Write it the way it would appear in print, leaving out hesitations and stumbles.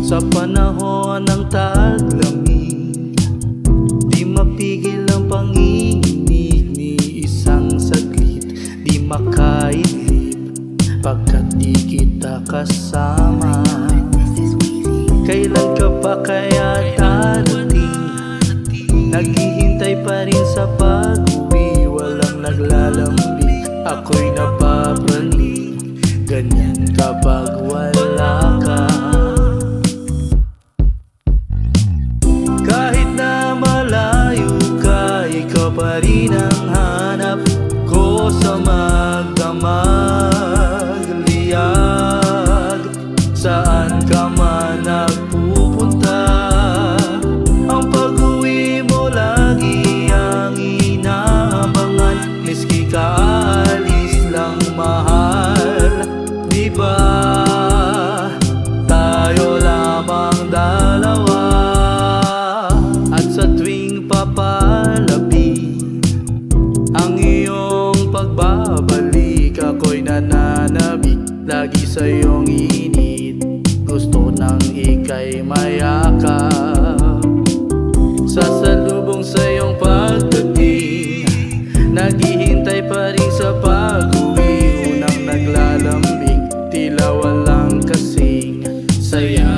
Sa panahon ng taglamig, di mapigil ang panginginig ni isang saglit. Di makaidlip pagkat di kita kasama. Kailan ka pa kaya darating? Naghihintay pa rin sa pag-uwi, walang naglalambing, ako'y napapraning. Ganyan kapag wala ka. Kahit na malayo ka, ikaw pa rin ang hanap ko sa magdamag-liyag. Saan ka man nagpupunta, ang pag-uwi mo lagi ang inaabangan. Miski kaalis lang mahal, di ba? Tayo lamang dalawa. At sa tuwing papalapit ang iyong pagbabalik, ako'y nananabik lagi sa iyong init. Gusto nang ika'y mayakap. Sasalubong sa iyong pagdating, naghihintay pa rin sa pag-uwi. Unang naglalambing, tila walang kasing saya.